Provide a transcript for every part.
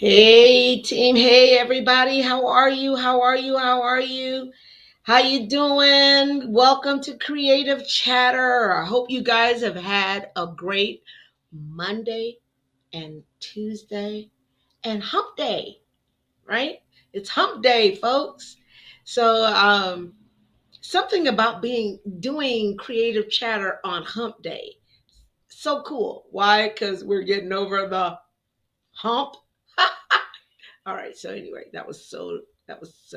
Hey team, hey everybody, how are you? How are you? How are you? How you doing? Welcome to Creative Chatter. I hope you guys have had a great Monday and Tuesday and hump day, right? It's hump day, folks. So something about being doing Creative Chatter on hump day. So cool. Why? Cuz we're getting over the hump. All right. So anyway, that was so that was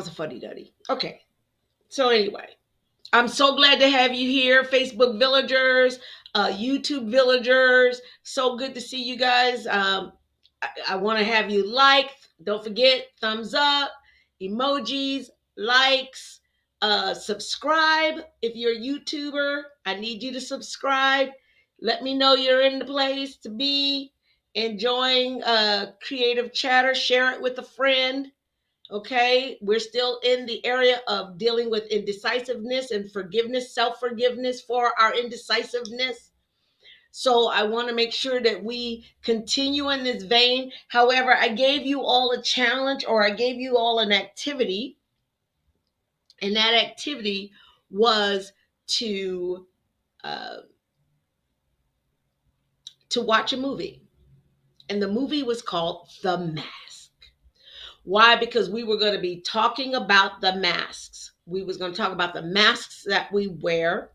a funny duddy. Okay. So anyway, I'm so glad to have you here, Facebook villagers, YouTube villagers. So good to see you guys. I want to have you like. Don't forget thumbs up, emojis, likes, subscribe. If you're a YouTuber, I need you to subscribe. Let me know you're in the place to be enjoying creative chatter. Share it with a friend. Okay, we're still in the area of dealing with indecisiveness and forgiveness, self forgiveness for our indecisiveness. So I want to make sure that we continue in this vein. However, I gave you all a challenge, or I gave you all an activity, and that activity was to uh, to watch a movie, and the movie was called The Mask. Why? Because we were going to be talking about the masks. We was going to talk about the masks that we wear.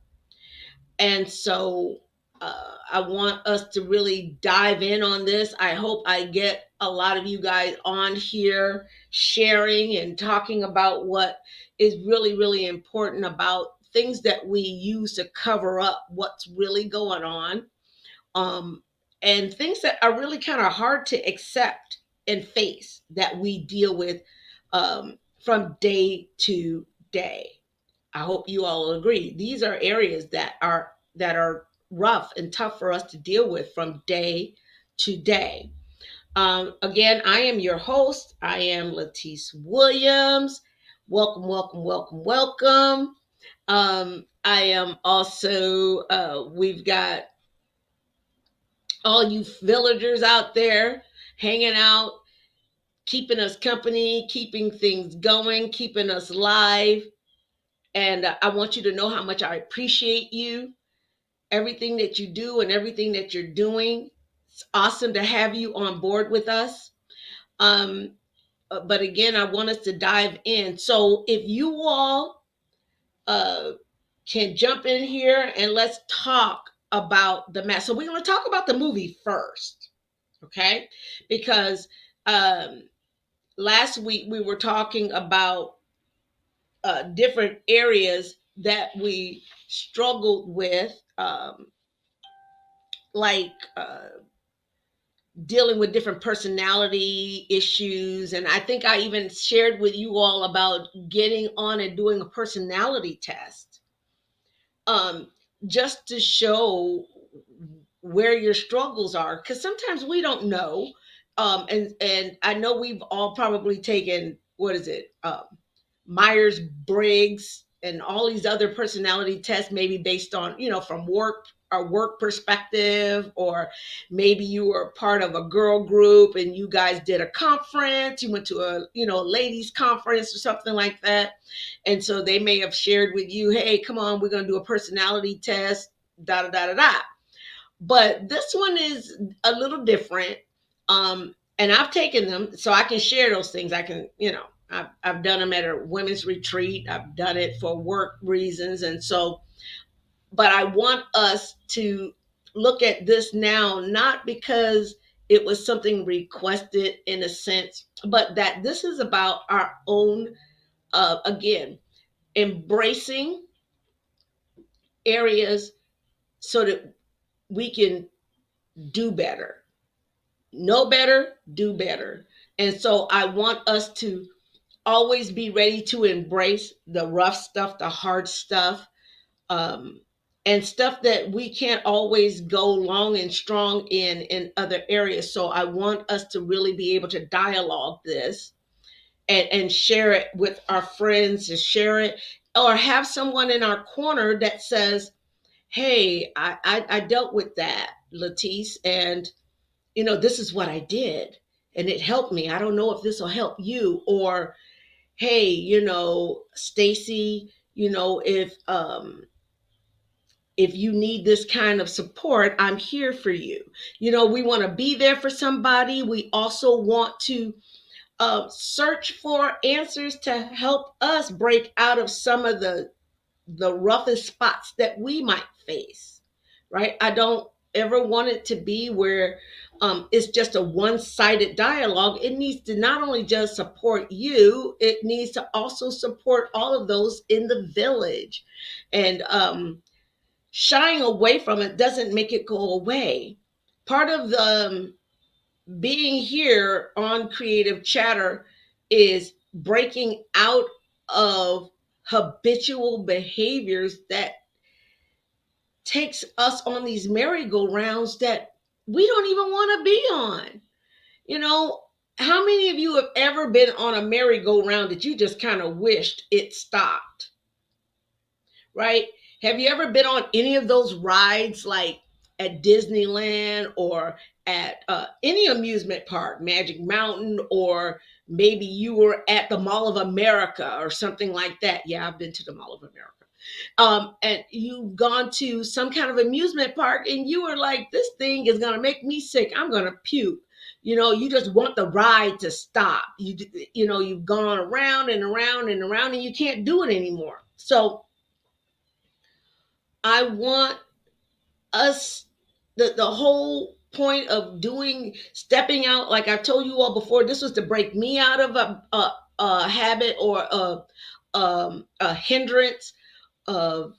And so I want us to really dive in on this. I hope I get a lot of you guys on here sharing and talking about what is really, really important about things that we use to cover up what's really going on, um, and things that are really kind of hard to accept and face that we deal with from day to day. I hope you all agree. These are areas that are rough and tough for us to deal with from day to day. Again, I am your host. I am Latice Williams. Welcome, welcome, welcome, welcome. I am also, we've got all you villagers out there hanging out, keeping us company, keeping things going, keeping us live. And I want you to know how much I appreciate you, everything that you do and everything that you're doing. It's awesome to have you on board with us. Um, but again, I want us to dive in. So if you all uh, can jump in here and let's talk about the mess. So we're going to talk about the movie first, okay? Because um, last week we were talking about different areas that we struggled with, like dealing with different personality issues. And I think I even shared with you all about getting on and doing a personality test, um, just to show where your struggles are. Because sometimes we don't know. And I know we've all probably taken, what is it? Myers Briggs and all these other personality tests, maybe based on, from work or work perspective, or maybe you were part of a girl group and you guys did a conference, you went to a, ladies conference or something like that. And so they may have shared with you, hey, come on, we're going to do a personality test, da da da da da. But this one is a little different. And I've taken them so I can share those things. I can, I've done them at a women's retreat. I've done it for work reasons. And so, but I want us to look at this now, not because it was something requested in a sense, but that this is about our own, again, embracing areas so that we can do better, know better, do better. And so I want us to always be ready to embrace the rough stuff, the hard stuff, um, and stuff that we can't always go long and strong in other areas. So I want us to really be able to dialogue this and share it with our friends, to share it, or have someone in our corner that says, hey, I dealt with that, Latice, and this is what I did and it helped me. I don't know if this will help you. Or, hey, Stacy, if you need this kind of support, I'm here for you. We want to be there for somebody. We also want to search for answers to help us break out of some of the roughest spots that we might face, right? I don't ever want it to be where it's just a one-sided dialogue. It needs to not only just support you, it needs to also support all of those in the village. And shying away from it doesn't make it go away. Part of the being here on Creative Chatter is breaking out of habitual behaviors that takes us on these merry-go-rounds that we don't even want to be on. You know, how many of you have ever been on a merry-go-round that you just kind of wished it stopped? Right? Have you ever been on any of those rides like at Disneyland or at any amusement park, Magic Mountain, or maybe you were at the Mall of America or something like that? Yeah, I've been to the Mall of America. And you've gone to some kind of amusement park and you were like, this thing is going to make me sick. I'm going to puke. You just want the ride to stop. You've gone around and around and around and you can't do it anymore. So I want us, the whole point of stepping out, like I told you all before, this was to break me out of a habit or a hindrance of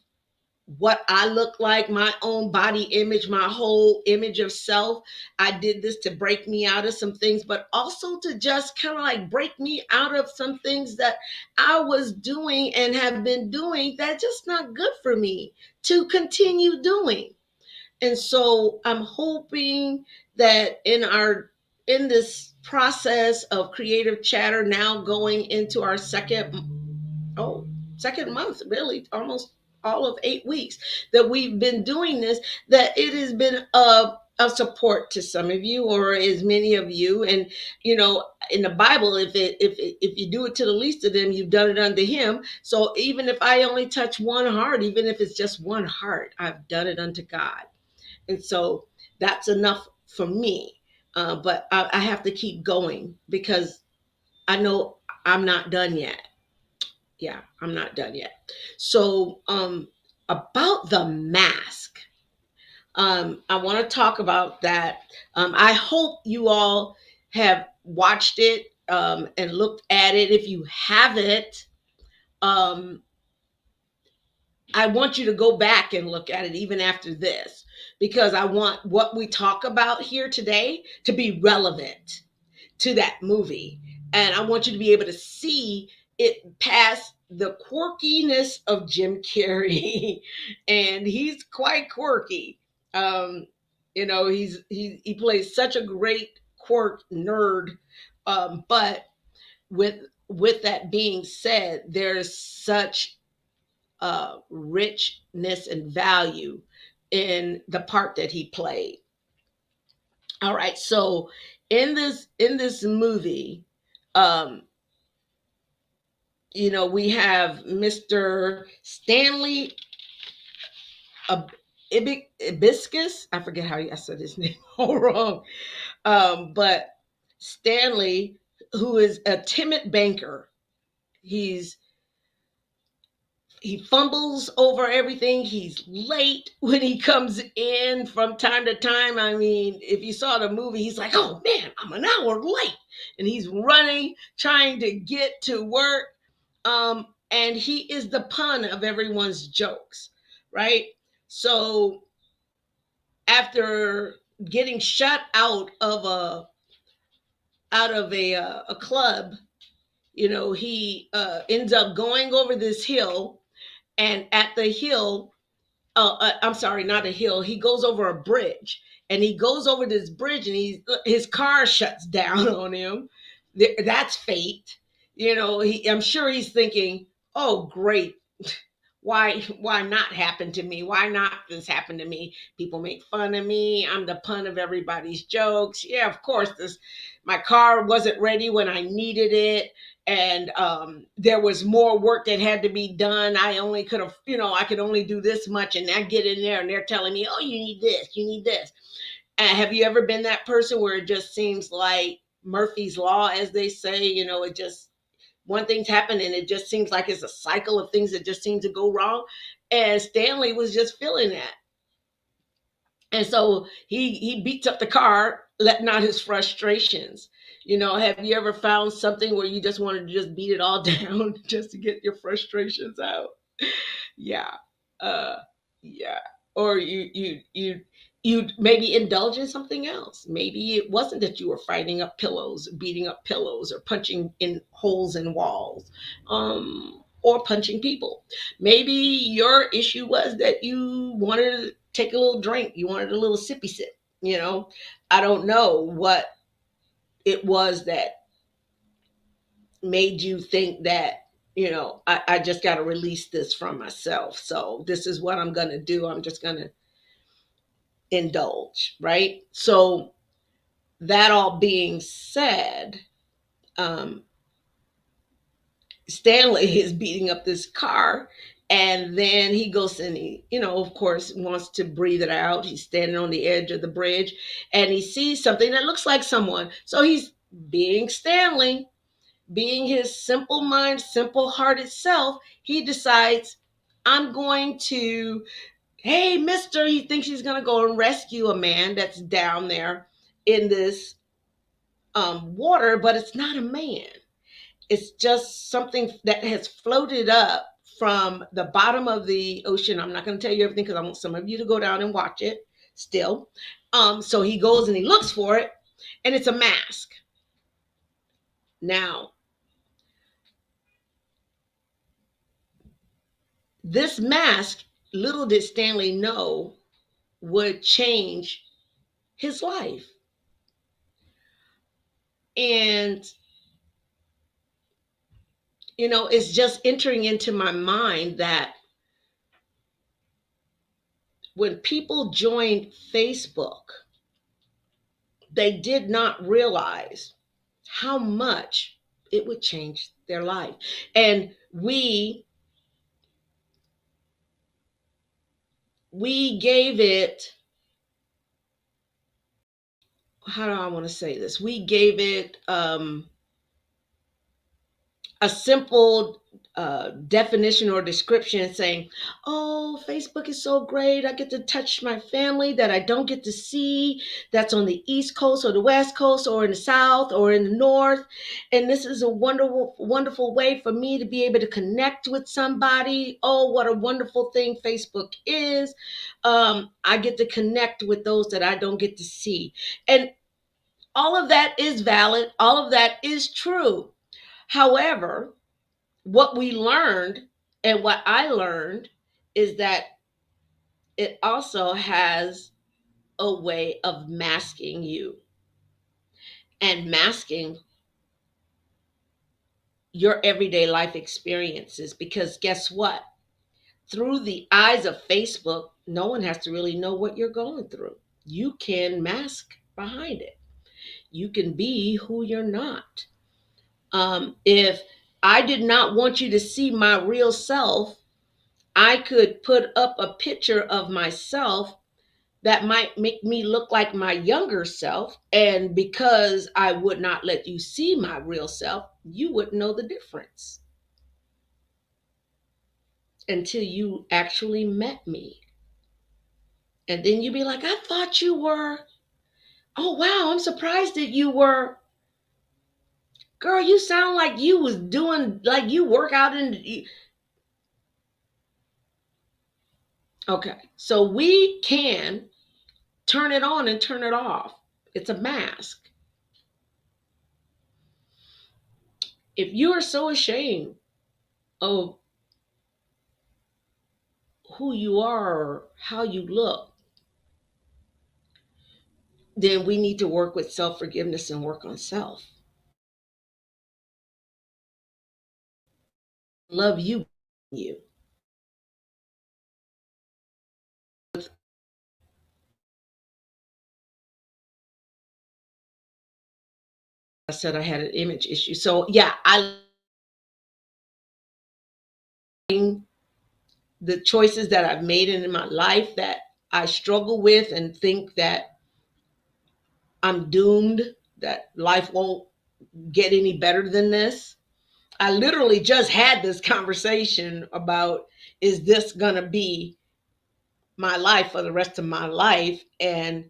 what I look like, my own body image, my whole image of self. I did this to break me out of some things, but also to just kind of like break me out of some things that I was doing and have been doing that just not good for me to continue doing. And so I'm hoping that in this process of Creative Chatter, now going into our second month, really almost all of 8 weeks that we've been doing this, that it has been a support to some of you or as many of you. And in the Bible, if you do it to the least of them, you've done it unto him. So even if I only touch one heart, even if it's just one heart, I've done it unto God. And so that's enough for me. But I have to keep going because I know I'm not done yet. Yeah, I'm not done yet. So about the mask, I want to talk about that. I hope you all have watched it and looked at it. If you haven't, um, I want you to go back and look at it even after this, because I want what we talk about here today to be relevant to that movie. And I want you to be able to see it past the quirkiness of Jim Carrey. And he's quite quirky. He plays such a great quirk nerd. But with that being said, there's such richness and value in the part that he played. All right, so in this movie, um, we have Mr. Stanley Ibiscus. I forget how I said his name all wrong, but Stanley, who is a timid banker. He fumbles over everything. He's late when he comes in from time to time. I mean, if you saw the movie, he's like, oh man, I'm an hour late. And he's running, trying to get to work. And he is the pun of everyone's jokes, right? So after getting shut out of a club, he ends up going over this hill, and at the hill, I'm sorry, not a hill. He goes over a bridge, and he goes over this bridge, and his car shuts down on him. That's fate. I'm sure he's thinking, "Oh, great! why not happen to me? Why not this happen to me? People make fun of me. I'm the pun of everybody's jokes. Yeah, of course, this my car wasn't ready when I needed it. And there was more work that had to be done. I only could have, I could only do this much. And I get in there and they're telling me, oh, you need this, you need this. And have you ever been that person where it just seems like Murphy's Law, as they say, it just one thing's happened and it just seems like it's a cycle of things that just seem to go wrong. And Stanley was just feeling that. And so he beats up the car, letting out his frustrations. Have you ever found something where you just wanted to just beat it all down just to get your frustrations out? Yeah. uh yeah. Or you maybe indulge in something else. Maybe it wasn't that you were fighting up pillows, beating up pillows, or punching in holes in walls, or punching people. Maybe your issue was that you wanted to take a little drink, you wanted a little sippy sip. I don't know what it was that made you think that, I just got to release this from myself. So this is what I'm going to do. I'm just going to indulge, right? So, that all being said, um, Stanley is beating up this car. And then he goes and he, of course, wants to breathe it out. He's standing on the edge of the bridge and he sees something that looks like someone. So he's being Stanley, being his simple mind, simple hearted self. He decides, I'm going to, hey, mister, he thinks he's going to go and rescue a man that's down there in this water, but it's not a man. It's just something that has floated up from the bottom of the ocean. I'm not going to tell you everything because I want some of you to go down and watch it still. So he goes and he looks for it, and it's a mask. Now, this mask, little did Stanley know, would change his life. And, it's just entering into my mind that when people joined Facebook, they did not realize how much it would change their life. And we gave it, how do I want to say this? We gave it a simple definition or description saying, oh, Facebook is so great. I get to touch my family that I don't get to see, that's on the East Coast or the West Coast or in the South or in the North. And this is a wonderful, wonderful way for me to be able to connect with somebody. Oh, what a wonderful thing Facebook is. I get to connect with those that I don't get to see. And all of that is valid. All of that is true. However, what we learned and what I learned is that it also has a way of masking you and masking your everyday life experiences. Because guess what? Through the eyes of Facebook, no one has to really know what you're going through. You can mask behind it, you can be who you're not. If I did not want you to see my real self, I could put up a picture of myself that might make me look like my younger self. And because I would not let you see my real self, you wouldn't know the difference until you actually met me. And then you'd be like, I thought you were, oh, wow, I'm surprised that you were, girl, you sound like you was doing, like you work out in. Okay, so we can turn it on and turn it off. It's a mask. If you are so ashamed of who you are or how you look, then we need to work with self forgiveness and work on self. Love you. I said I had an image issue. So yeah, I the choices that I've made in my life that I struggle with and think that I'm doomed, that life won't get any better than this. I literally just had this conversation about, is this going to be my life for the rest of my life? And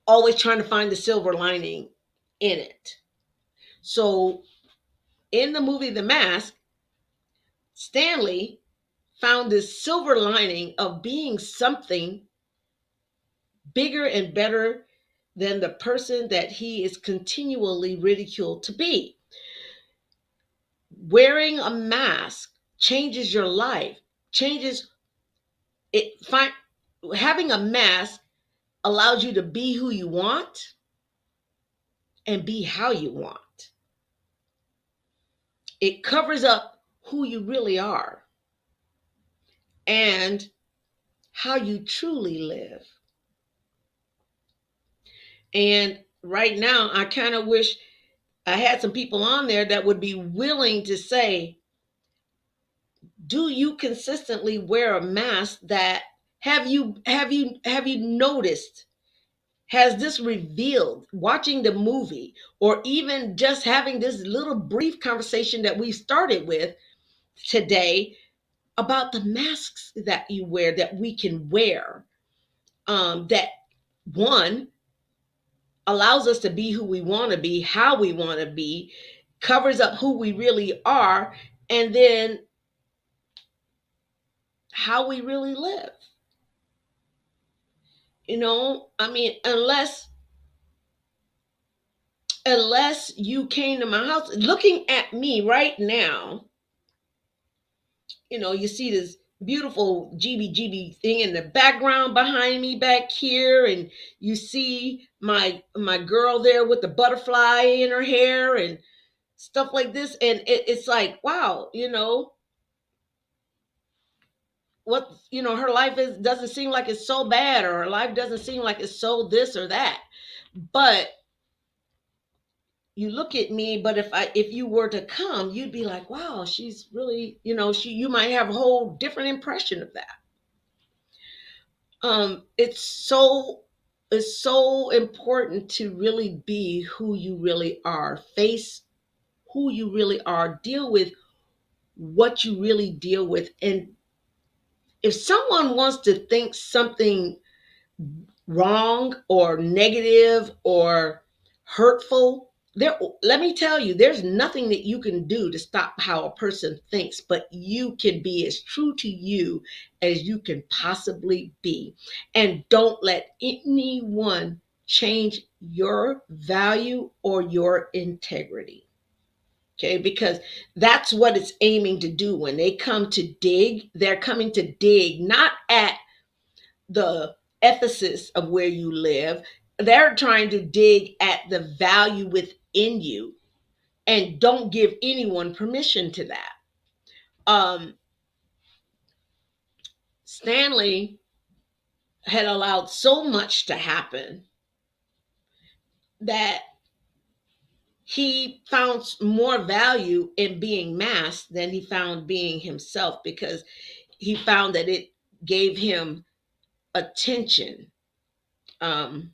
always trying to find the silver lining in it. So in the movie The Mask, Stanley found this silver lining of being something bigger and better than the person that he is continually ridiculed to be. Wearing a mask changes your life, changes it. Having a mask allows you to be who you want and be how you want. It covers up who you really are and how you truly live. And right now, I kind of wish I had some people on there that would be willing to say, do you consistently wear a mask? That have you noticed, has this revealed watching the movie, or even just having this little brief conversation that we started with today about the masks that you wear, that we can wear, that one allows us to be who we want to be, how we want to be, covers up who we really are, and then how we really live. I mean, unless you came to my house looking at me right now, you see this beautiful GBGB thing in the background behind me back here, and you see my girl there with the butterfly in her hair and stuff like this, and it's like, wow, what, her life is doesn't seem like it's so bad, or her life doesn't seem like it's so this or that. But you look at me, but if you were to come, you'd be like, wow, she's really, you might have a whole different impression of that. It's so important to really be who you really are, face who you really are, deal with what you really deal with. And if someone wants to think something wrong or negative or hurtful, let me tell you, there's nothing that you can do to stop how a person thinks, but you can be as true to you as you can possibly be. And don't let anyone change your value or your integrity. Okay, because that's what it's aiming to do. When they come to dig, they're coming to dig not at the ephesus of where you live. They're trying to dig at the value within you, and don't give anyone permission to that. Um, Stanley had allowed so much to happen that he found more value in being masked than he found being himself, because he found that it gave him attention. Um,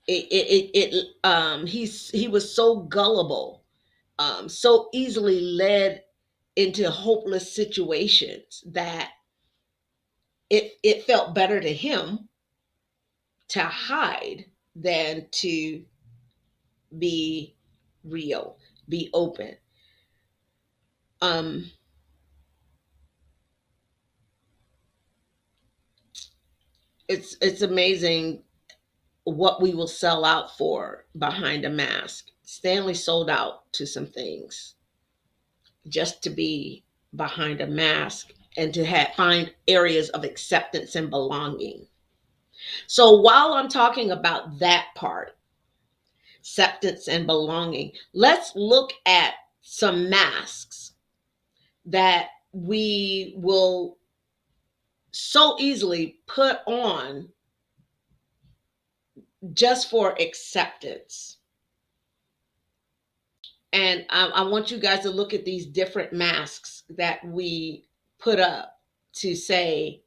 he was so gullible, so easily led into hopeless situations, that it felt better to him to hide than to be real, be open. Um, it's amazing what we will sell out for behind a mask. Stanley sold out to some things just to be behind a mask and to find areas of acceptance and belonging. So while I'm talking about that part, acceptance and belonging, let's look at some masks that we will so easily put on just for acceptance. And I want you guys to look at these different masks that we put up to say,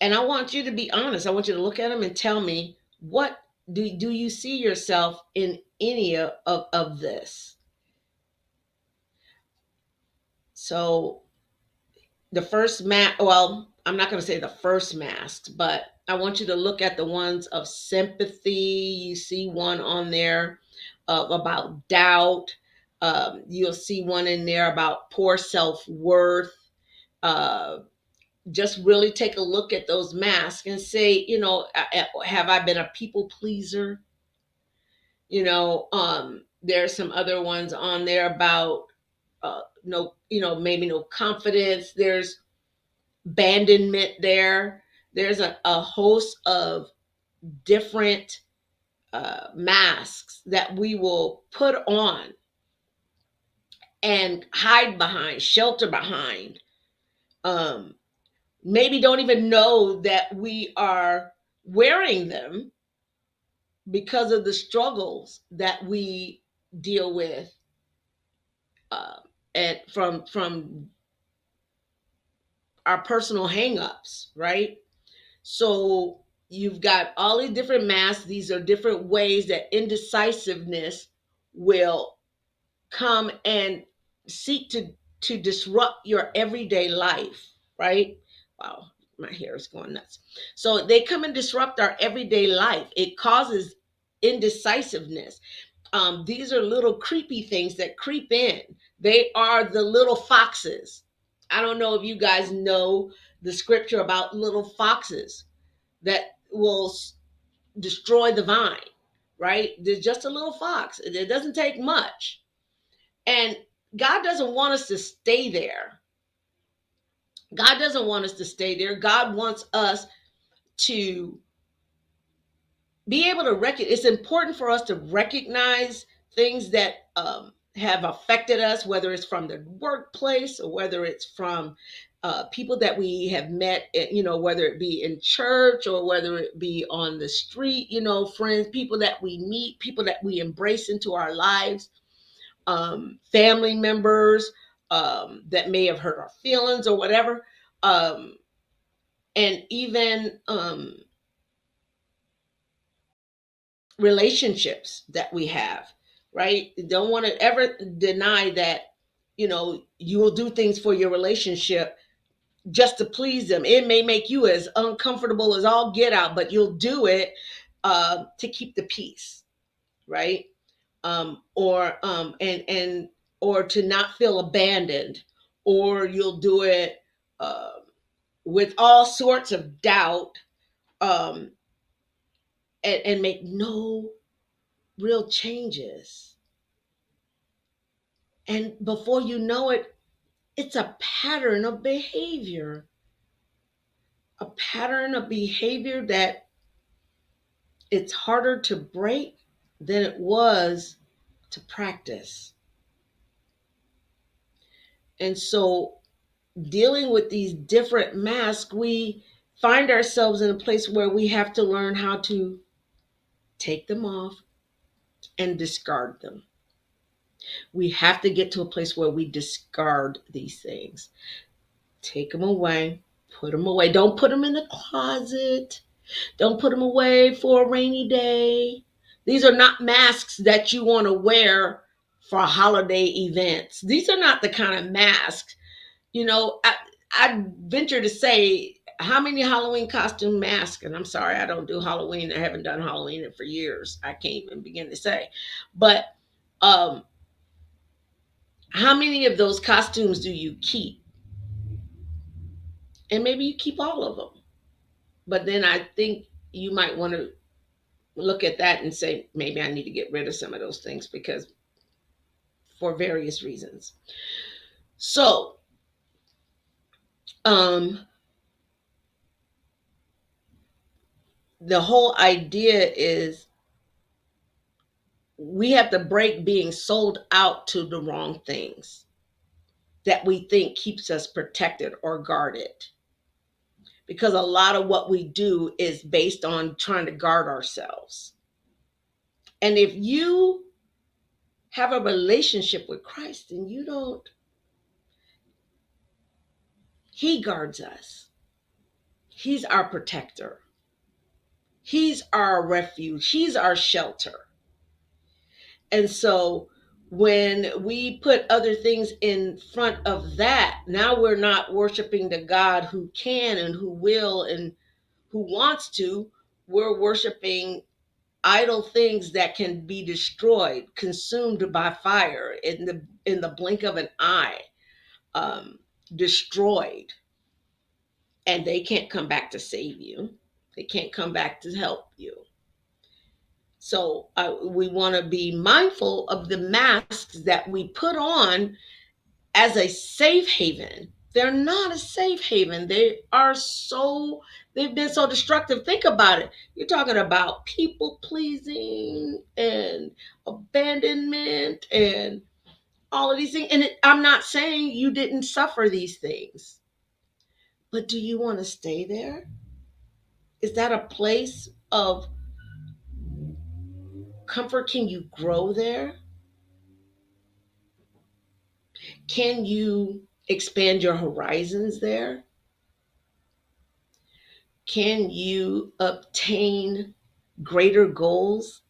and I want you to be honest. I want you to look at them and tell me, what do you see yourself in any of this? So the first mask, well, I'm not going to say the first mask, but I want you to look at the ones of sympathy. You see one on there about doubt. You'll see one in there about poor self-worth. uh, just really take a look at those masks and say, have I been a people pleaser? There's some other ones on there about no, maybe no confidence. There's abandonment there. There's a host of different masks that we will put on and hide behind, shelter behind. Um, Maybe don't even know that we are wearing them because of the struggles that we deal with, uh, and from our personal hangups, right? So you've got all these different masks. These are different ways that indecisiveness will come and seek to disrupt your everyday life, right? Wow, my hair is going nuts. So they come and disrupt our everyday life. It causes indecisiveness. These are little creepy things that creep in. They are the little foxes. I don't know if you guys know the scripture about little foxes that will destroy the vine, right? There's just a little fox. It doesn't take much. And God doesn't want us to stay there. God doesn't want us to stay there. God wants us to be able to recognize. It's important for us to recognize things that have affected us, whether it's from the workplace or whether it's from people that we have met, whether it be in church or whether it be on the street, friends, people that we meet, people that we embrace into our lives, family members that may have hurt our feelings or whatever. And even relationships that we have, right? Don't want to ever deny that, you will do things for your relationship just to please them. It may make you as uncomfortable as all get out, but you'll do it to keep the peace, right? And or to not feel abandoned, or you'll do it uh, with all sorts of doubt, um, and make no real changes. And before you know it, it's a pattern of behavior, that it's harder to break than it was to practice. And so, dealing with these different masks, we find ourselves in a place where we have to learn how to take them off and discard them. We have to get to a place where we discard these things. Take them away, put them away. Don't put them in the closet. Don't put them away for a rainy day. These are not masks that you want to wear for holiday events. These are not the kind of masks, I venture to say, how many Halloween costume masks, and I'm sorry, I don't do Halloween. I haven't done Halloween for years. I can't even begin to say. But um, how many of those costumes do you keep? And maybe you keep all of them. But then I think you might want to look at that and say, maybe I need to get rid of some of those things because for various reasons. So, um, the whole idea is we have to break being sold out to the wrong things that we think keeps us protected or guarded. because a lot of what we do is based on trying to guard ourselves. And if you have a relationship with Christ and you don't, He guards us. He's our protector. He's our refuge. He's our shelter. And so when we put other things in front of that, now we're not worshiping the God who can and who will and who wants to. We're worshiping idle things that can be destroyed, consumed by fire in the blink of an eye, destroyed, and they can't come back to save you. They can't come back to help you. So we want to be mindful of the masks that we put on as a safe haven. They're not a safe haven. They've been so destructive. Think about it. You're talking about people pleasing and abandonment and all of these things. And I'm not saying you didn't suffer these things, but do you want to stay there? Is that a place of comfort? Can you grow there? Can you expand your horizons there? Can you obtain greater goals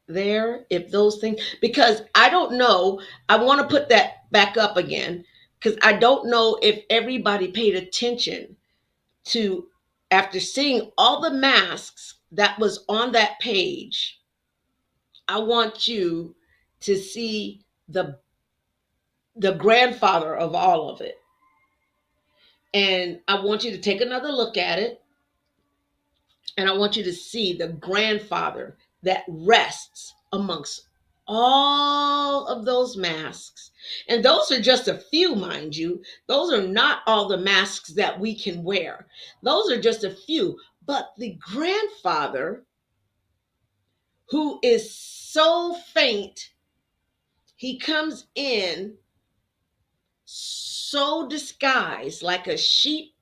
there? If those things, because I don't know, I want to put that back up again, because I don't know if everybody paid attention to, after seeing all the masks that was on that page, I want you to see the grandfather of all of it. And I want you to take another look at it. And I want you to see the grandfather that rests amongst all of those masks. And those are just a few, mind you. Those are not all the masks that we can wear. Those are just a few. But the grandfather, who is so faint, he comes in so disguised, like a sheep,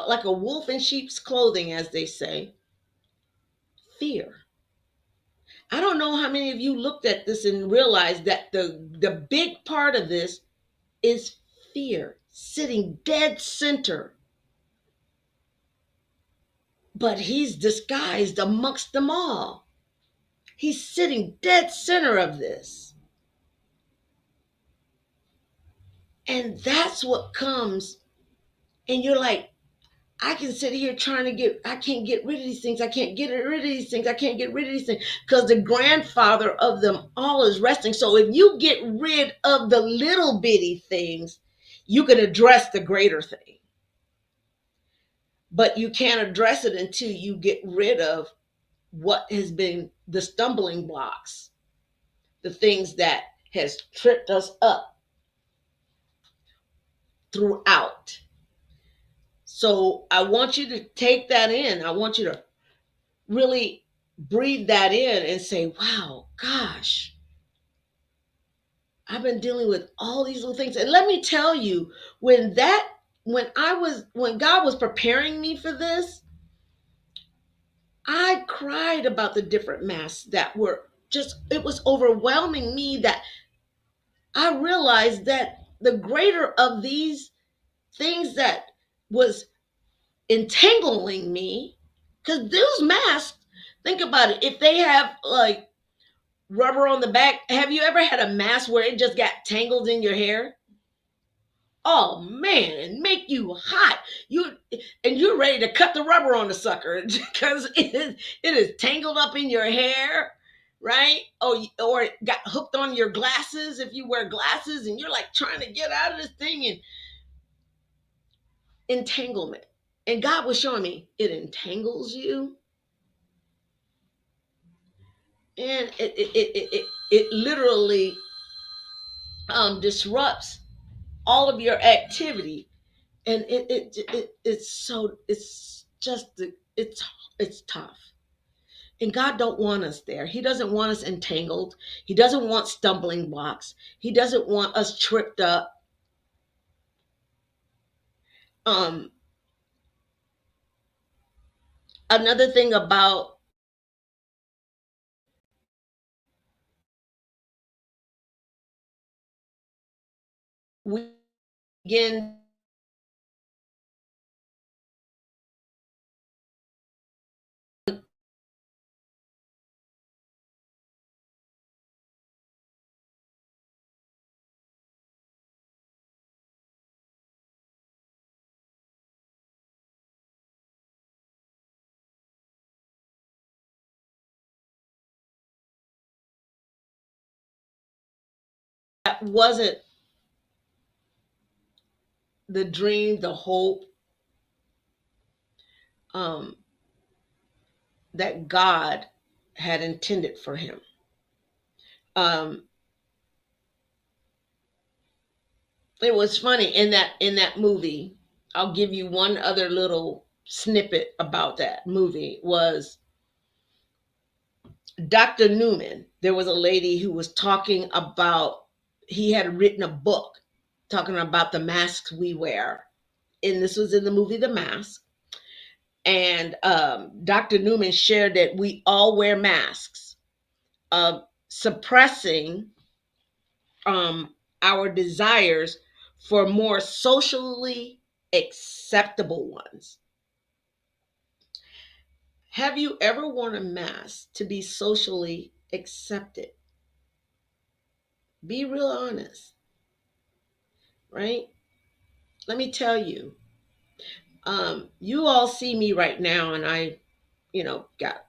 like a wolf in sheep's clothing, as they say. Fear. I don't know how many of you looked at this and realized that the big part of this is fear, sitting dead center. But he's disguised amongst them all. He's sitting dead center of this. And that's what comes. And you're like, I can sit here I can't get rid of these things. I can't get rid of these things. I can't get rid of these things, because the grandfather of them all is resting. So if you get rid of the little bitty things, you can address the greater thing. But you can't address it until you get rid of what has been the stumbling blocks, the things that has tripped us up throughout. So I want you to take that in. I want you to really breathe that in and say, wow, gosh, I've been dealing with all these little things. And let me tell you, when God was preparing me for this, I cried about the different masks that were just, it was overwhelming me, that I realized that the greater of these things that was entangling me, because those masks, think about it, if they have like rubber on the back. Have you ever had a mask where it just got tangled in your hair? Oh man, and make you hot. You're ready to cut the rubber on the sucker because it is tangled up in your hair, right? Oh, or it got hooked on your glasses if you wear glasses, and you're like trying to get out of this thing, and entanglement. And God was showing me it entangles you, and it literally disrupts all of your activity. And it's just it's tough. And God don't want us there. He doesn't want us entangled. He doesn't want stumbling blocks. He doesn't want us tripped up. um Another thing about we begin that wasn't the dream, the hope um, that God had intended for him. Um, it was funny in that movie. I'll give you one other little snippet about that movie. Was Dr. Newman. There was a lady who was talking about, he had written a book talking about the masks we wear. And this was in the movie The Mask. And Dr. Newman shared that we all wear masks, suppressing um, our desires for more socially acceptable ones. Have you ever worn a mask to be socially accepted? Be real honest, right? Let me tell you, you all see me right now, and I, got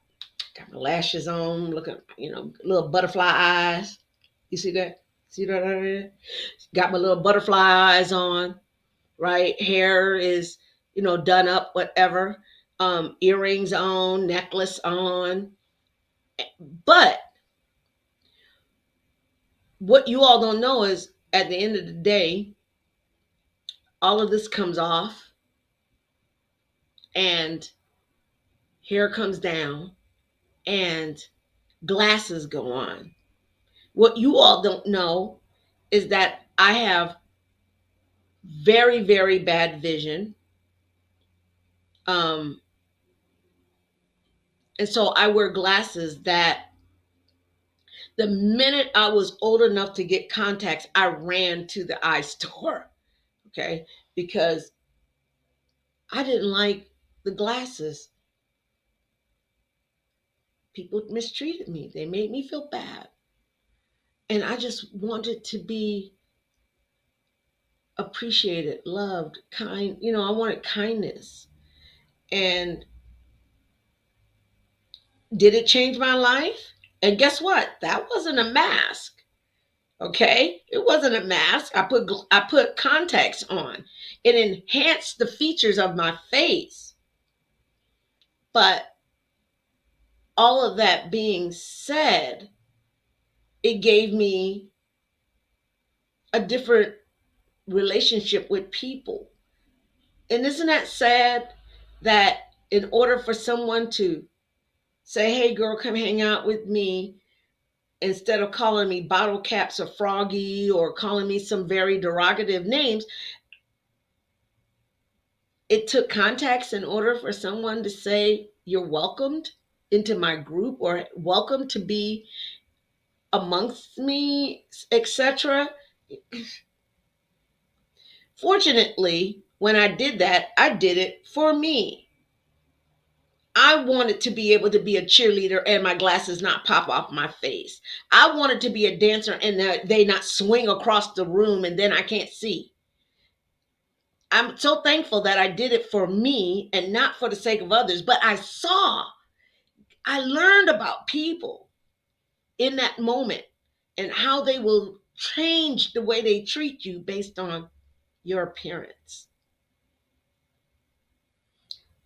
my lashes on, looking, little butterfly eyes. You see that? See that right there? Got my little butterfly eyes on, right? Hair is, done up, whatever. Earrings on, necklace on. But what you all don't know is at the end of the day, all of this comes off and hair comes down and glasses go on. What you all don't know is that I have very, very bad vision. Um, and so I wear glasses that the minute I was old enough to get contacts, I ran to the eye store, okay? Because I didn't like the glasses. People mistreated me, they made me feel bad. And I just wanted to be appreciated, loved, kind. I wanted kindness. And did it change my life? And guess what? That wasn't a mask. Okay, it wasn't a mask. I put contacts on. It enhanced the features of my face. But all of that being said, it gave me a different relationship with people. And isn't that sad that in order for someone to say, "Hey girl, come hang out with me," instead of calling me bottle caps or froggy or calling me some very derogative names, it took contacts in order for someone to say, "You're welcomed into my group," or "Welcome to be amongst me," etc. Fortunately, when I did that, I did it for me. I wanted to be able to be a cheerleader and my glasses not pop off my face. I wanted to be a dancer and they not swing across the room and then I can't see. I'm so thankful that I did it for me and not for the sake of others. But I learned about people in that moment and how they will change the way they treat you based on your appearance.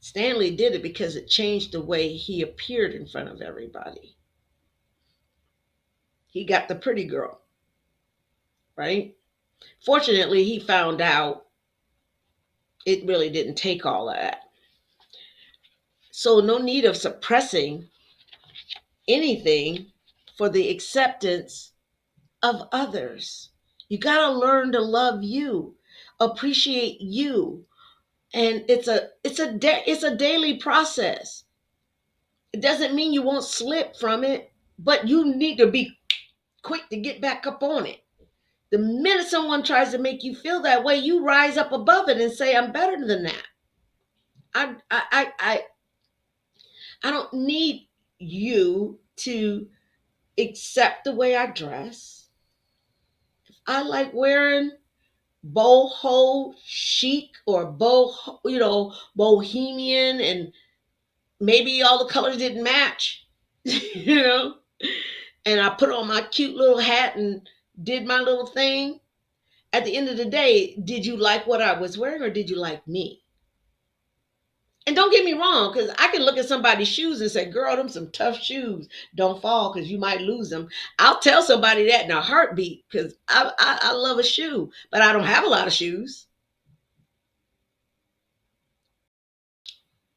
Stanley did it because it changed the way he appeared in front of everybody. He got the pretty girl, right? Fortunately, he found out it really didn't take all of that. So, no need of suppressing anything for the acceptance of others. You got to learn to love you, appreciate you, and it's a daily process. It doesn't mean you won't slip from it, but you need to be quick to get back up on it. The minute someone tries to make you feel that way, you rise up above it and say, I'm better than that. I don't need you to accept the way I dress. I like wearing boho chic or bohemian, and maybe all the colors didn't match, you know. And I put on my cute little hat and did my little thing. At the end of the day, did you like what I was wearing or did you like me? And don't get me wrong, because I can look at somebody's shoes and say, girl, them some tough shoes. Don't fall because you might lose them. I'll tell somebody that in a heartbeat because I love a shoe, but I don't have a lot of shoes.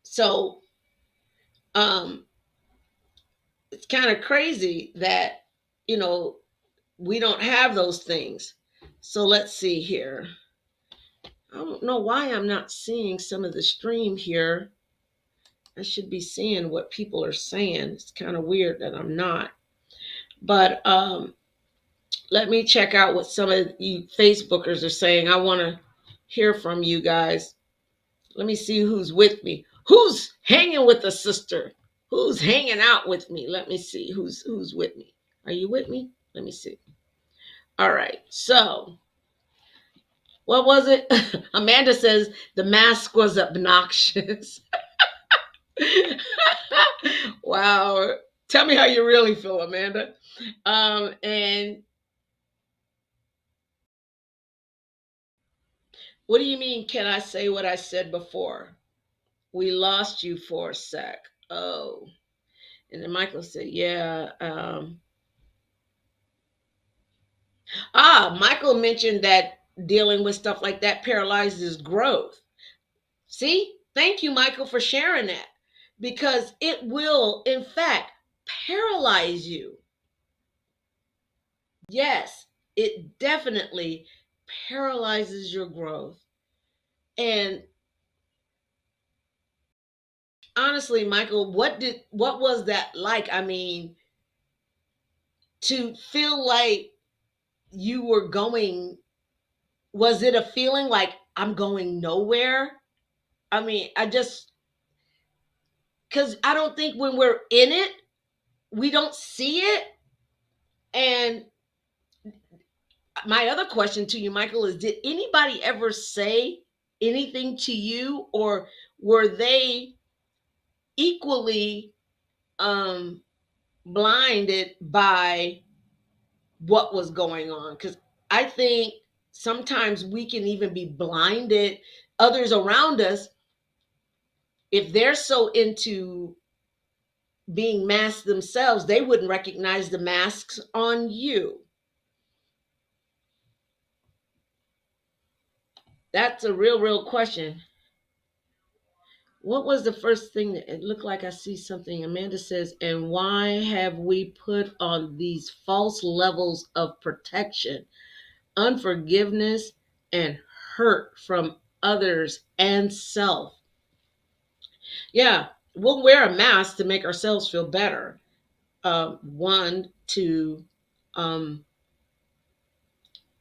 So um, it's kind of crazy that, you know, we don't have those things. So let's see here. I don't know why I'm not seeing some of the stream here. I should be seeing what people are saying. It's kind of weird that I'm not. But let me check out what some of you Facebookers are saying. I want to hear from you guys. Let me see who's with me. Who's hanging with a sister? Who's hanging out with me? Let me see who's with me. Are you with me? Let me see. All right. So, what was it? Amanda says the mask was obnoxious. Wow. Tell me how you really feel, Amanda. And what do you mean? Can I say what I said before? We lost you for a sec. Oh. And then Michael said, yeah. Michael mentioned that dealing with stuff like that paralyzes growth. See? Thank you, Michael, for sharing that. Because it will, in fact, paralyze you. Yes, it definitely paralyzes your growth. And honestly, Michael, what was that like? I mean, to feel like you were going, was it a feeling like I'm going nowhere? I mean, I just, because I don't think when we're in it, we don't see it. And my other question to you, Michael, is did anybody ever say anything to you, or were they equally um, blinded by what was going on? Because I think sometimes we can even be blinded, others around us, if they're so into being masked themselves, they wouldn't recognize the masks on you. That's a real question. What was the first thing that it looked like? I see something. Amanda says, and why have we put on these false levels of protection, unforgiveness, and hurt from others and self? Yeah, we'll wear a mask to make ourselves feel better. One, to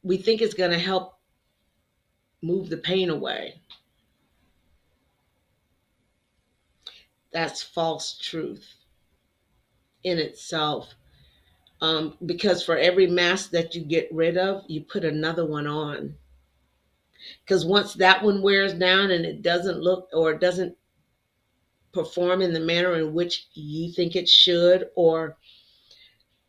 we think it's going to help move the pain away. That's false truth in itself. Because for every mask that you get rid of, you put another one on. Because once that one wears down and it doesn't look or it doesn't perform in the manner in which you think it should, or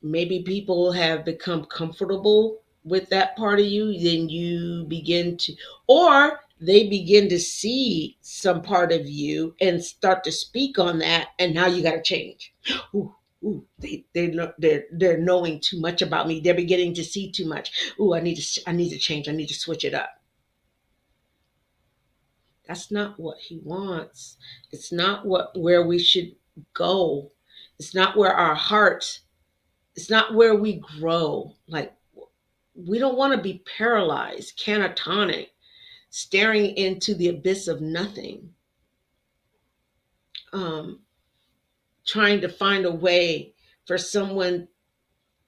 maybe people have become comfortable with that part of you, then you begin to, or they begin to see some part of you and start to speak on that, and now you got to change. Ooh, ooh, they're knowing too much about me. They're beginning to see too much. Ooh, I need to change. I need to switch it up. That's not what he wants. It's not what where we should go. It's not where our heart. It's not where we grow. Like, we don't want to be paralyzed, catatonic, staring into the abyss of nothing. Um, trying to find a way for someone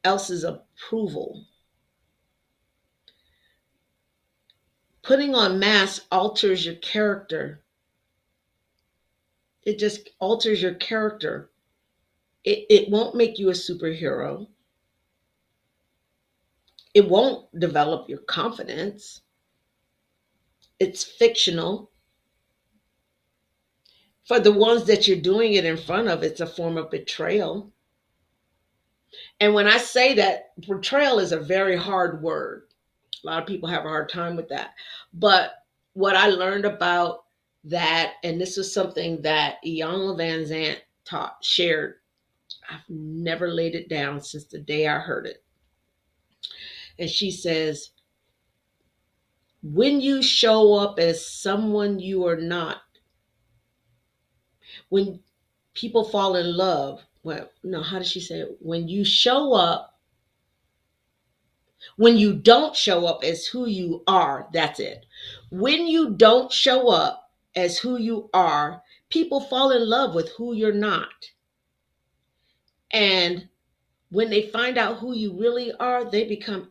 else's approval. Putting on masks alters your character. It just alters your character. It won't make you a superhero. It won't develop your confidence. It's fictional. For the ones that you're doing it in front of, it's a form of betrayal. And when I say that, betrayal is a very hard word. A lot of people have a hard time with that. But what I learned about that, and this was something that Iyanla Vanzant shared, I've never laid it down since the day I heard it. And she says, when you show up as someone you are not, when people fall in love, well, no, how does she say it? When you show up, when you don't show up as who you are, that's it. When you don't show up as who you are, people fall in love with who you're not. And when they find out who you really are, they become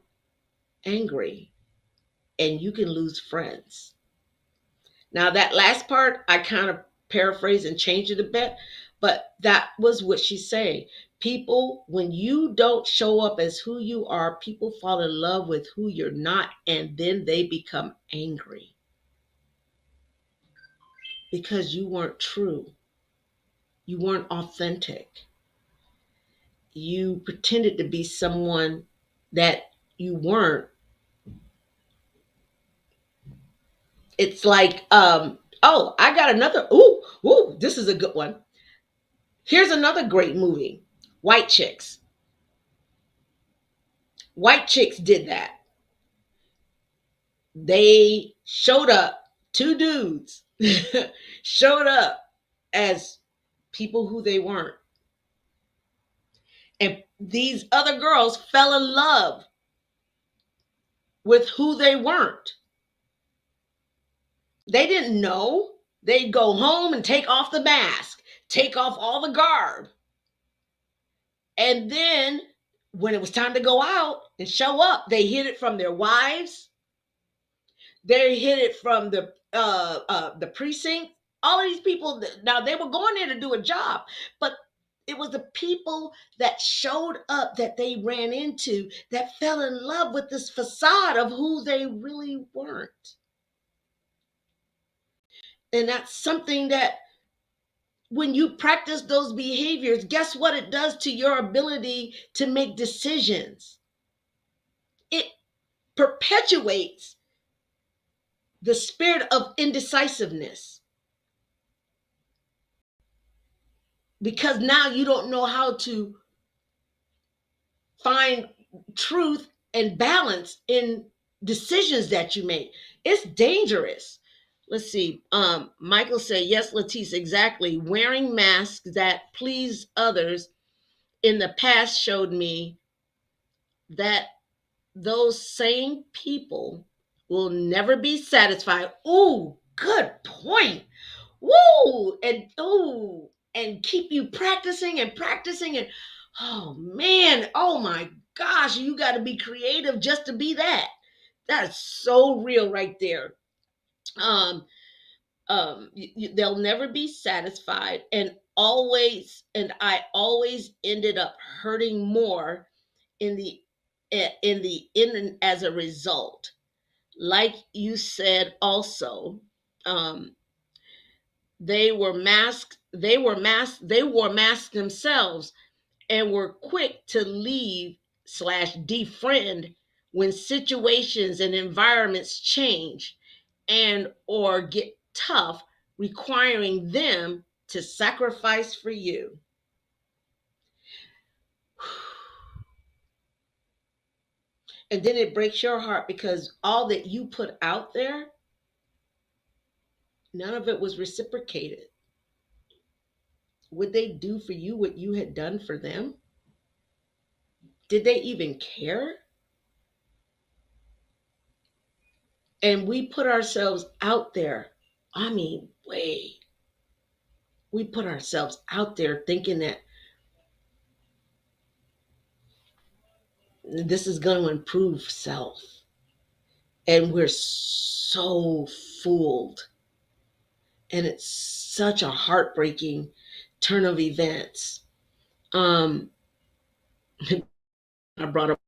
angry and you can lose friends. Now, that last part, I kind of paraphrase and change it a bit, but that was what she's saying. People, when you don't show up as who you are, people fall in love with who you're not, and then they become angry because you weren't true. You weren't authentic. You pretended to be someone that you weren't. It's like, oh, I got another. Ooh, this is a good one. Here's another great movie, White Chicks. White Chicks did that. They showed up, two dudes showed up as people who they weren't. And these other girls fell in love with who they weren't. They didn't know. They'd go home and take off the mask, take off all the garb. And then when it was time to go out and show up, they hid it from their wives. They hid it from the precinct. All of these people, now they were going there to do a job, but it was the people that showed up that they ran into that fell in love with this facade of who they really weren't. And that's something that when you practice those behaviors, guess what it does to your ability to make decisions? It perpetuates the spirit of indecisiveness because now you don't know how to find truth and balance in decisions that you make. It's dangerous. Let's see. Michael said, yes, Latisse, exactly. Wearing masks that please others in the past showed me that those same people will never be satisfied. Ooh, good point. Woo! And keep you practicing and practicing and oh man, oh my gosh, you got to be creative just to be that. That's so real right there. Um they'll never be satisfied and I always ended up hurting more in the in as a result. Like you said also, um they wore masks themselves and were quick to leave slash defriend when situations and environments change and or get tough, requiring them to sacrifice for you. And then it breaks your heart because all that you put out there, none of it was reciprocated. Would they do for you what you had done for them? Did they even care? And we put ourselves out there. I mean, way, we put ourselves out there thinking that this is going to improve self. And we're so fooled. And it's such a heartbreaking turn of events. Um, I brought up,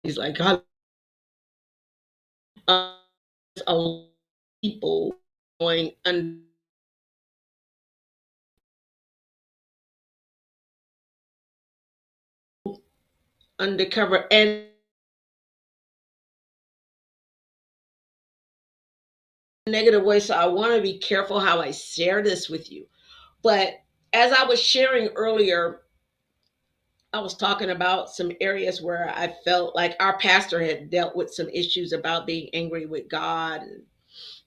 he's like, God, a lot of people going undercover and negative way. So I want to be careful how I share this with you. But as I was sharing earlier, I was talking about some areas where I felt like our pastor had dealt with some issues about being angry with God, and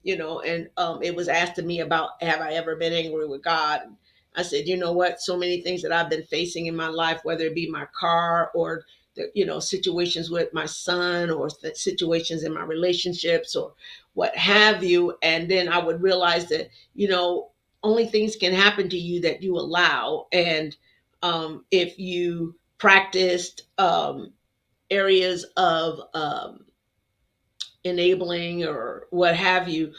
and it was asked of me about, have I ever been angry with God? And I said, you know what, so many things that I've been facing in my life, whether it be my car or the, situations with my son, or situations in my relationships, or what have you. And then I would realize that, only things can happen to you that you allow. And if you practiced areas of enabling or what have you,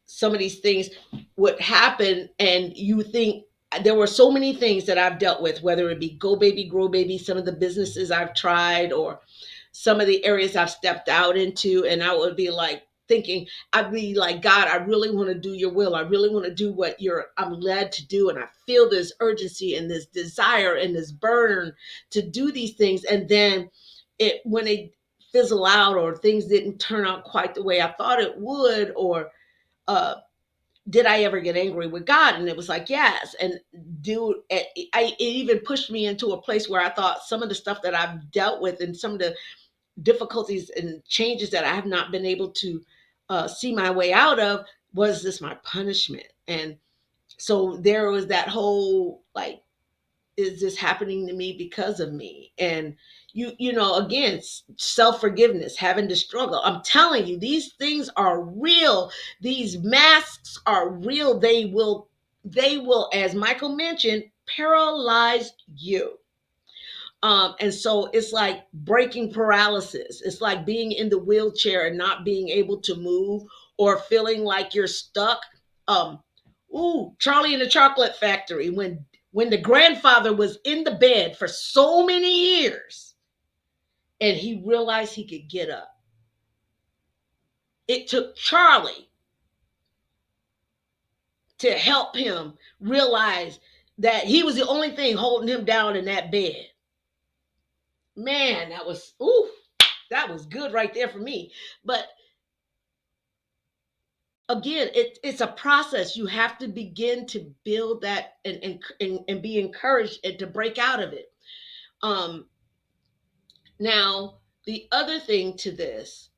some of these things would happen, and you think, there were so many things that I've dealt with, whether it be Go Baby, Grow Baby, some of the businesses I've tried, or some of the areas I've stepped out into, and I would be like thinking, I'd be like, God, I really want to do your will. I really want to do what I'm led to do. And I feel this urgency and this desire and this burn to do these things. And then when it fizzle out, or things didn't turn out quite the way I thought it would, or uh, did I ever get angry with God? And it was like, yes. And it even pushed me into a place where I thought some of the stuff that I've dealt with, and some of the difficulties and changes that I have not been able to see my way out of, was this my punishment? And so there was that whole like, is this happening to me because of me? And again, self-forgiveness, having to struggle. I'm telling you, these things are real. These masks are real. They will, as Michael mentioned, paralyze you. And so it's like breaking paralysis. It's like being in the wheelchair and not being able to move, or feeling like you're stuck. Um, Charlie in the Chocolate Factory, when the grandfather was in the bed for so many years and he realized he could get up. It took Charlie to help him realize that he was the only thing holding him down in that bed. Man, that was good right there for me. But again, it's a process. You have to begin to build that, and be encouraged, and to break out of it. Um, Now, the other thing to this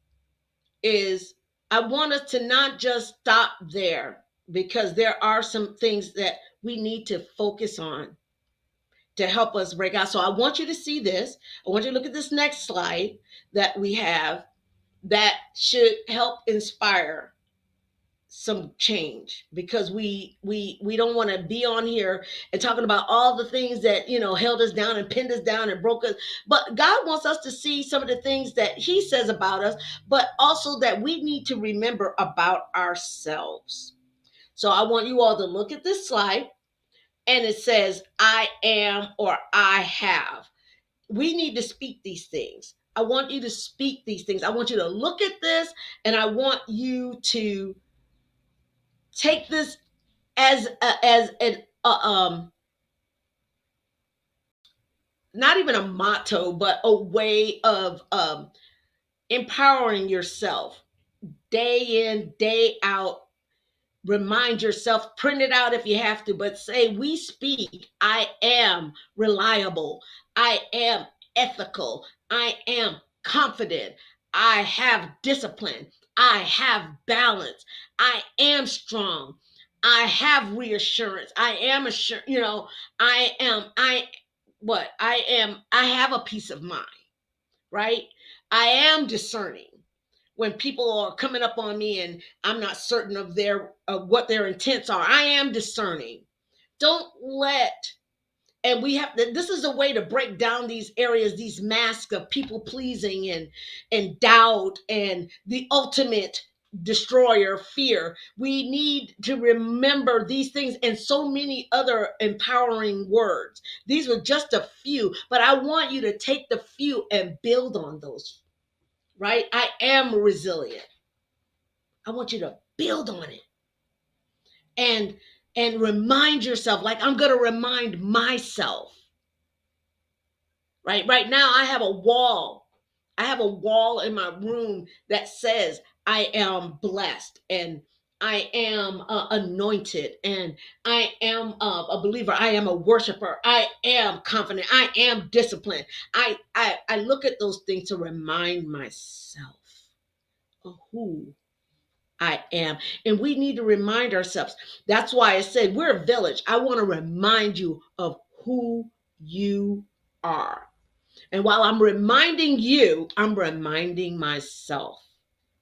is, I want us to not just stop there, because there are some things that we need to focus on to help us break out. So I want you to see this. I want you to look at this next slide that we have, that should help inspire some change, because we don't want to be on here and talking about all the things that held us down and pinned us down and broke us. But God wants us to see some of the things that he says about us, but also that we need to remember about ourselves. So I want you all to look at this slide, and it says I am, or I have. We need to speak these things. I want you to speak these things. I want you to look at this, and I want you to take this as an not even a motto, but a way of empowering yourself day in, day out. Remind yourself, print it out if you have to, but say, we speak, I am reliable, I am ethical, I am confident, I have discipline, I have balance, I am strong, I have reassurance, I am assured, I am, I have a peace of mind, right? I am discerning. When people are coming up on me and I'm not certain of what their intents are, I am discerning. Don't let, and we have, this is a way to break down these areas, these masks of people pleasing and doubt and the ultimate destroyer, fear. We need to remember these things and so many other empowering words. These were just a few, but I want you to take the few and build on those. Right? I am resilient. I want you to build on it and remind yourself, like I'm going to remind myself. Right now I have a wall. I have a wall in my room that says I am blessed and I am anointed and I am a believer. I am a worshiper. I am confident. I am disciplined. I look at those things to remind myself of who I am. And we need to remind ourselves. That's why I said we're a village. I want to remind you of who you are. And while I'm reminding you, I'm reminding myself,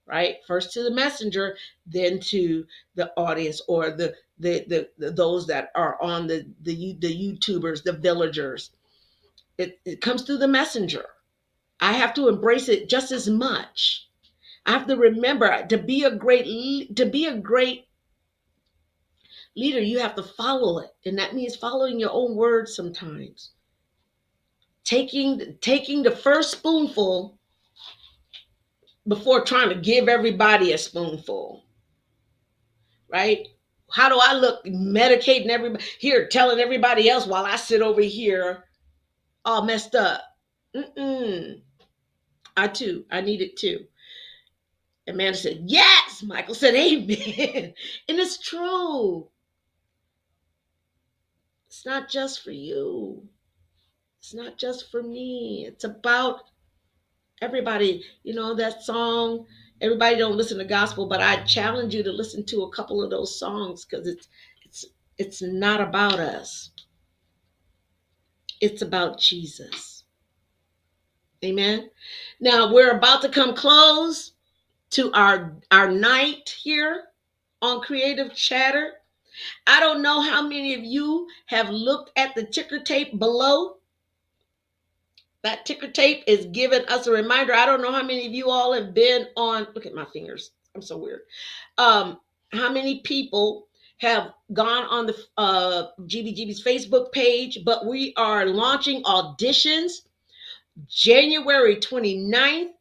right? First to the messenger, then to the audience or the those that are on the YouTubers, the villagers. It comes through the messenger. I have to embrace it just as much. I have to remember to be a great leader, you have to follow it. And that means following your own words sometimes. Taking the first spoonful before trying to give everybody a spoonful, right? How do I look medicating everybody here, telling everybody else while I sit over here all messed up? Mm-mm. I need it too. Amanda said, yes. Michael said, amen. And it's true. It's not just for you. It's not just for me. It's about everybody. You know that song, everybody don't listen to gospel, but I challenge you to listen to a couple of those songs because it's it's not about us. It's about Jesus. Amen. Now we're about to come close to our night here on Creative Chatter. I don't know how many of you have looked at the ticker tape below. That ticker tape is giving us a reminder. I don't know how many of you all have been on, look at my fingers. I'm so weird. How many people have gone on the GBGB's Facebook page, but we are launching auditions January 29th.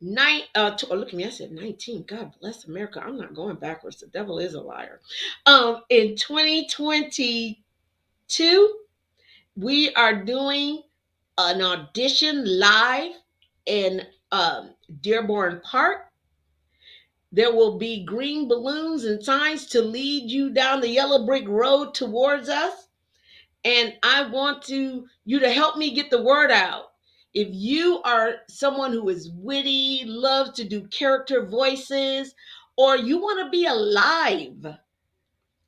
Look at me, I said 19. God bless America. I'm not going backwards. The devil is a liar. In 2022, we are doing an audition live in Dearborn Park. There will be green balloons and signs to lead you down the yellow brick road towards us. And I want you to help me get the word out. If you are someone who is witty, loves to do character voices, or you want to be alive,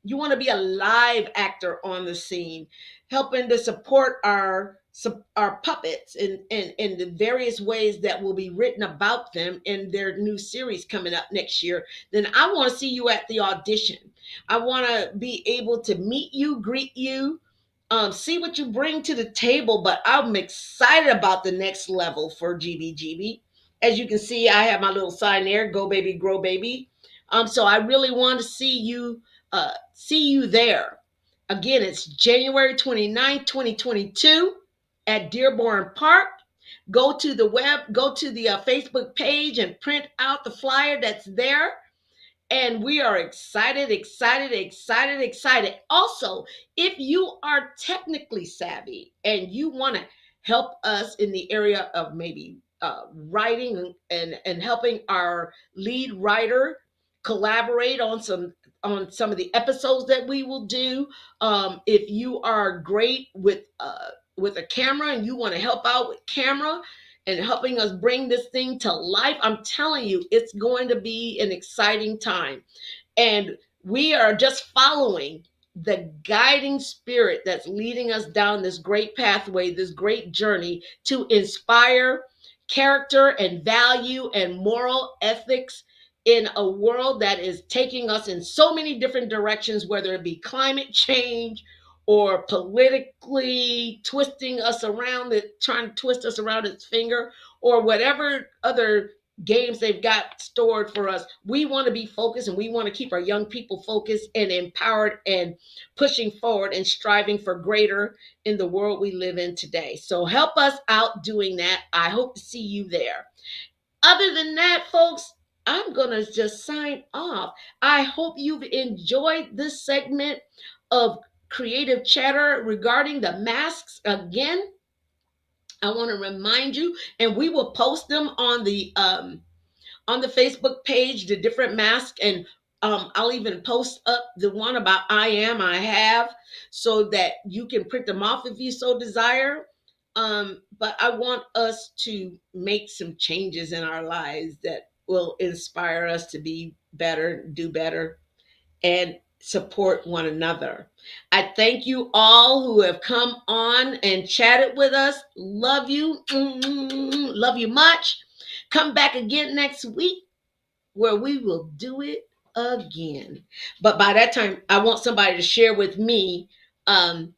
you want to be a live actor on the scene, helping to support our puppets in the various ways that will be written about them in their new series coming up next year, then I want to see you at the audition. I want to be able to meet you, greet you, see what you bring to the table. But I'm excited about the next level for GBGB. As you can see, I have my little sign there, Go Baby, Grow Baby. So I really want to see you there. Again, it's January 29th, 2022 at Dearborn Park. Go to the Facebook page and print out the flyer that's there. And we are excited, excited, excited, excited. Also, if you are technically savvy and you want to help us in the area of maybe writing and helping our lead writer collaborate on some of the episodes that we will do. If you are great with a camera and you want to help out with camera and helping us bring this thing to life, I'm telling you, it's going to be an exciting time. And we are just following the guiding spirit that's leading us down this great pathway, this great journey to inspire character and value and moral ethics in a world that is taking us in so many different directions, whether it be climate change or politically twisting us around it, trying to twist us around its finger, or whatever other games they've got stored for us. We want to be focused, and we want to keep our young people focused and empowered and pushing forward and striving for greater in the world we live in today. So help us out doing that. I hope to see you there. Other than that, folks, I'm going to just sign off. I hope you've enjoyed this segment of Creative Chatter regarding the masks. Again, I want to remind you, and we will post them on the Facebook page, the different masks, and I'll even post up the one about I have, so that you can print them off if you so desire. But I want us to make some changes in our lives that will inspire us to be better, do better, and support one another. I thank you all who have come on and chatted with us. Love you. Love you much. Come back again next week where we will do it again. But by that time, I want somebody to share with me um,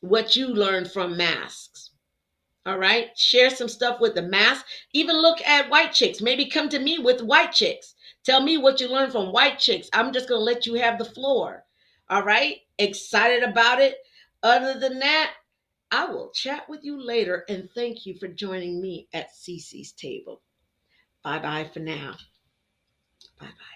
what you learned from masks. All right. Share some stuff with the mask. Even look at white chicks. Maybe come to me with white chicks. Tell me what you learned from white chicks. I'm just going to let you have the floor. All right. Excited about it. Other than that, I will chat with you later. And thank you for joining me at Cece's table. Bye bye for now. Bye bye.